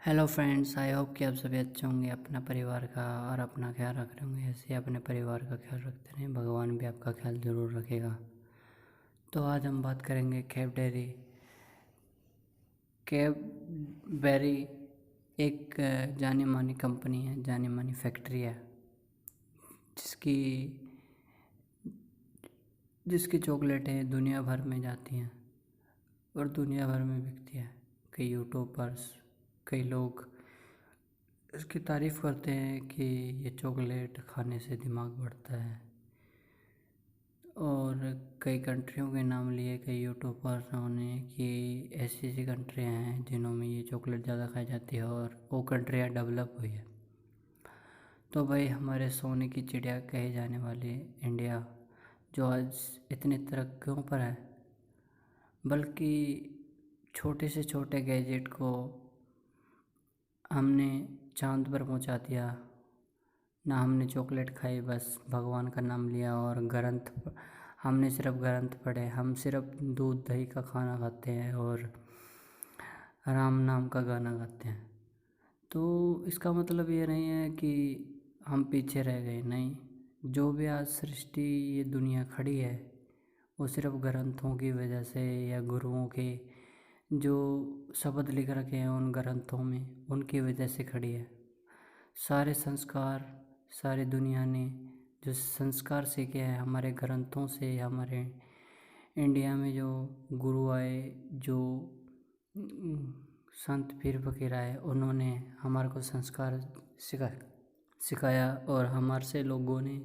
Hello friends, I hope कि आप सभी अच्छे होंगे। अपना परिवार का और अपना ख्याल रख रहे होंगे। ऐसे ही अपने परिवार का ख्याल रखते रहें, भगवान भी आपका ख्याल ज़रूर रखेगा। तो आज हम बात करेंगे कैडबरी। कैडबरी एक जानी मानी कंपनी है, जानी मानी फैक्ट्री है, जिसकी जिसकी चॉकलेटें दुनिया भर में जाती हैं और दुनिया भर में बिकती है। कई यूट्यूबर्स, कई लोग इसकी तारीफ़ करते हैं कि ये चॉकलेट खाने से दिमाग बढ़ता है। और कई कंट्रियों के नाम लिए कई यूट्यूबर्सों ने कि ऐसी ऐसी कंट्रियाँ हैं जिन्हों में ये चॉकलेट ज़्यादा खाई जाती है और वो कंट्रियाँ डेवलप हुई है। तो भाई, हमारे सोने की चिड़िया कहे जाने वाली इंडिया, जो आज इतनी तरक्कियों पर है, बल्कि छोटे से छोटे गैजेट को हमने चांद पर पहुंचा दिया। ना हमने चॉकलेट खाई, बस भगवान का नाम लिया और हमने सिर्फ ग्रंथ पढ़े। हम सिर्फ दूध दही का खाना खाते हैं और राम नाम का गाना गाते हैं। तो इसका मतलब ये नहीं है कि हम पीछे रह गए, नहीं। जो भी आज सृष्टि, ये दुनिया खड़ी है, वो सिर्फ ग्रंथों की वजह से या गुरुओं के जो शब्द लिख रखे हैं उन ग्रंथों में, उनकी वजह से खड़ी है। सारे संस्कार, सारी दुनिया ने जो संस्कार सीखे हैं हमारे ग्रंथों से, हमारे इंडिया में जो गुरु आए, जो संत पीर फकीर आए, उन्होंने हमारे को संस्कार सिखाया और हमारे से लोगों ने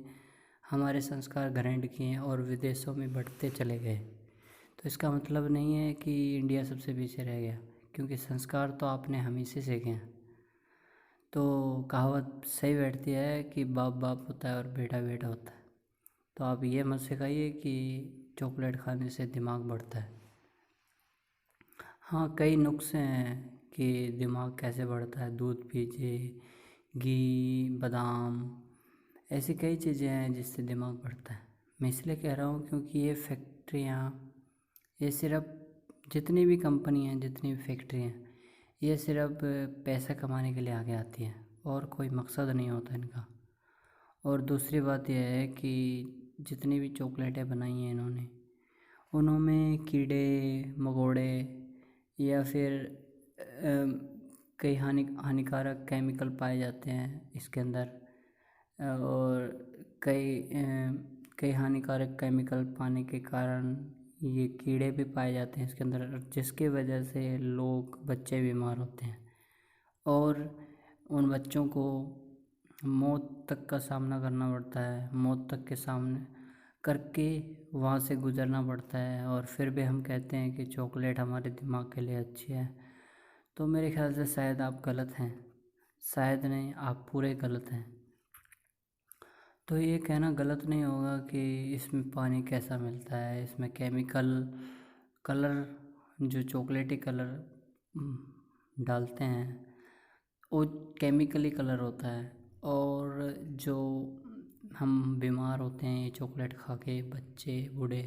हमारे संस्कार ग्रहण किए और विदेशों में बढ़ते चले गए। तो इसका मतलब नहीं है कि इंडिया सबसे पीछे रह गया, क्योंकि संस्कार तो आपने हम ही से सीखे हैं। तो कहावत सही बैठती है कि बाप बाप होता है और बेटा बेटा होता है। तो आप ये मत सिखाइए कि चॉकलेट खाने से दिमाग बढ़ता है। हाँ, कई नुस्खे हैं कि दिमाग कैसे बढ़ता है। दूध पीजिए, घी, बादाम, ऐसी कई चीज़ें हैं जिससे दिमाग बढ़ता है। मैं इसलिए कह रहा हूँ क्योंकि ये फैक्ट्रियाँ, ये सिर्फ जितनी भी कंपनी हैं, जितनी भी फैक्ट्री हैं, ये सिर्फ पैसा कमाने के लिए आगे आती हैं और कोई मकसद नहीं होता इनका। और दूसरी बात यह है कि जितनी भी चॉकलेटें बनाई हैं इन्होंने, उनमें कीड़े मकोड़े या फिर कई हानिकारक केमिकल पाए जाते हैं इसके अंदर। और कई हानिकारक केमिकल पाने के कारण ये कीड़े भी पाए जाते हैं इसके अंदर, जिसकी वजह से बच्चे बीमार होते हैं और उन बच्चों को मौत तक का सामना करना पड़ता है। मौत तक के सामने करके वहाँ से गुज़रना पड़ता है। और फिर भी हम कहते हैं कि चॉकलेट हमारे दिमाग के लिए अच्छी है। तो मेरे ख्याल से शायद आप गलत हैं, शायद नहीं, आप पूरे गलत हैं। तो ये कहना गलत नहीं होगा कि इसमें पानी कैसा मिलता है, इसमें केमिकल कलर, जो चॉकलेटी कलर डालते हैं, वो केमिकली कलर होता है। और जो हम बीमार होते हैं ये चॉकलेट खा के, बच्चे बूढ़े,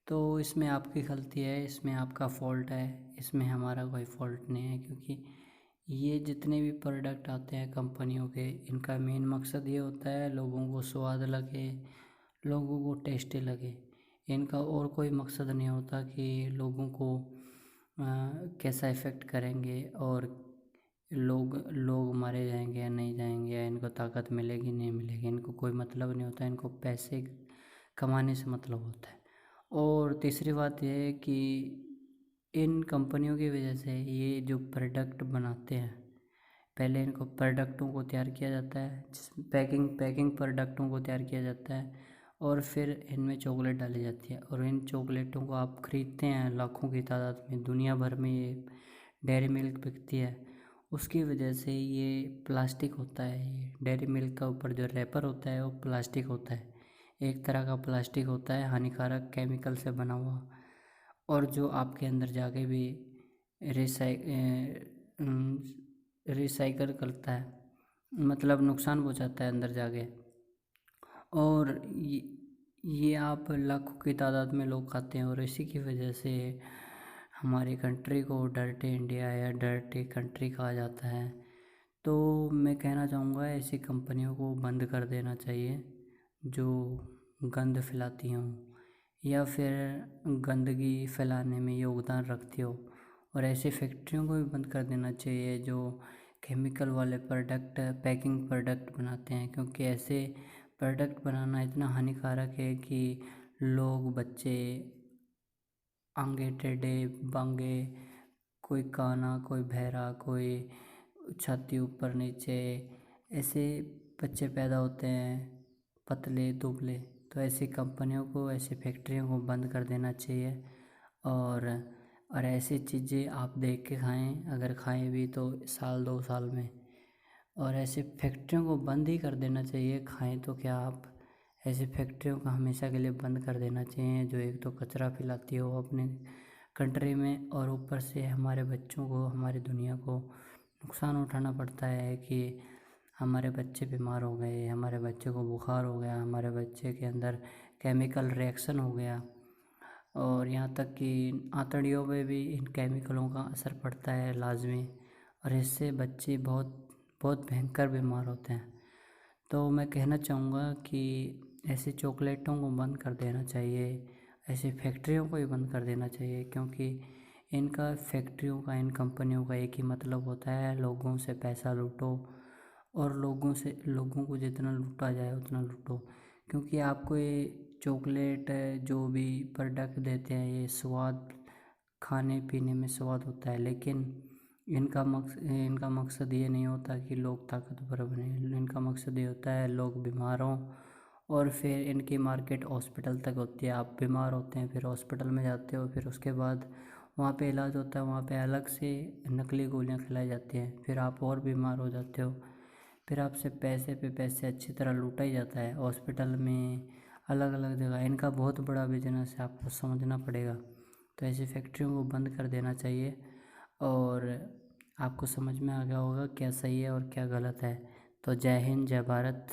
तो इसमें आपकी गलती है, इसमें आपका फ़ॉल्ट है, इसमें हमारा कोई फ़ॉल्ट नहीं है। क्योंकि ये जितने भी प्रोडक्ट आते हैं कंपनियों के, इनका मेन मकसद ये होता है लोगों को स्वाद लगे, लोगों को टेस्टी लगे। इनका और कोई मकसद नहीं होता कि लोगों को कैसा इफ़ेक्ट करेंगे और लोग मारे जाएंगे या नहीं जाएंगे, या इनको ताकत मिलेगी नहीं मिलेगी, इनको कोई मतलब नहीं होता। इनको पैसे कमाने से मतलब होता है। और तीसरी बात यह है कि इन कंपनियों की वजह से ये जो प्रोडक्ट बनाते हैं, पहले इनको प्रोडक्टों को तैयार किया जाता है, पैकिंग प्रोडक्टों को तैयार किया जाता है और फिर इनमें चॉकलेट डाली जाती है। और इन चॉकलेटों को आप ख़रीदते हैं लाखों की तादाद में, दुनिया भर में ये डेयरी मिल्क बिकती है। उसकी वजह से ये प्लास्टिक होता है। ये डेयरी मिल्क का ऊपर जो रैपर होता है वो प्लास्टिक होता है, एक तरह का प्लास्टिक होता है, हानिकारक केमिकल से बना हुआ, और जो आपके अंदर जाके भी रिसाइकल करता है, मतलब नुकसान पहुंचाता है अंदर जाके। और ये आप लाखों की तादाद में लोग खाते हैं और इसी की वजह से हमारी कंट्री को डर्टी इंडिया या डर्टी कंट्री कहा जाता है। तो मैं कहना चाहूँगा ऐसी कंपनियों को बंद कर देना चाहिए जो गंद फैलाती हों या फिर गंदगी फैलाने में योगदान रखती हो, और ऐसी फैक्ट्रियों को भी बंद कर देना चाहिए जो केमिकल वाले प्रोडक्ट पैकिंग प्रोडक्ट बनाते हैं, क्योंकि ऐसे प्रोडक्ट बनाना इतना हानिकारक है कि लोग, बच्चे, आंगे टेढ़े बांगे, कोई काना, कोई बहरा, कोई छाती ऊपर नीचे, ऐसे बच्चे पैदा होते हैं पतले दुबले। तो ऐसी कंपनियों को, ऐसी फैक्ट्रियों को बंद कर देना चाहिए। और ऐसी चीज़ें आप देख के खाएं, अगर खाएं भी तो साल 2 साल में। और ऐसी फैक्ट्रियों को बंद ही कर देना चाहिए, खाएं तो क्या आप, ऐसी फैक्ट्रियों को हमेशा के लिए बंद कर देना चाहिए जो एक तो कचरा फैलाती हो अपने कंट्री में, और ऊपर से हमारे बच्चों को, हमारी दुनिया को नुकसान उठाना पड़ता है कि हमारे बच्चे बीमार हो गए, हमारे बच्चे को बुखार हो गया, हमारे बच्चे के अंदर केमिकल रिएक्शन हो गया, और यहाँ तक कि आंतड़ियों पे भी इन केमिकलों का असर पड़ता है लाजमी, और इससे बच्चे बहुत बहुत भयंकर बीमार होते हैं। तो मैं कहना चाहूँगा कि ऐसे चॉकलेटों को बंद कर देना चाहिए, ऐसी फैक्ट्रियों को ही बंद कर देना चाहिए, क्योंकि इनका फैक्ट्रियों का, इन कंपनियों का एक ही मतलब होता है, लोगों से पैसा लूटो, और लोगों को जितना लूटा जाए उतना लूटो। क्योंकि आपको ये चॉकलेट जो भी प्रोडक्ट देते हैं, ये स्वाद, खाने पीने में स्वाद होता है, लेकिन इनका मकसद ये नहीं होता कि लोग ताकतवर बने। इनका मकसद ये होता है लोग बीमार हों, और फिर इनकी मार्केट हॉस्पिटल तक होती है। आप बीमार होते हैं, फिर हॉस्पिटल में जाते हो, फिर उसके बाद वहाँ पे इलाज होता है, वहाँ पे अलग से नकली गोलियाँ खिलाई जाती हैं, फिर आप और बीमार हो जाते हो, फिर आपसे पैसे पे पैसे अच्छी तरह लूटा ही जाता है हॉस्पिटल में, अलग अलग जगह। इनका बहुत बड़ा बिजनेस है, आपको समझना पड़ेगा। तो ऐसी फैक्ट्रियों को बंद कर देना चाहिए, और आपको समझ में आ गया होगा क्या सही है और क्या गलत है। तो जय हिंद, जय भारत।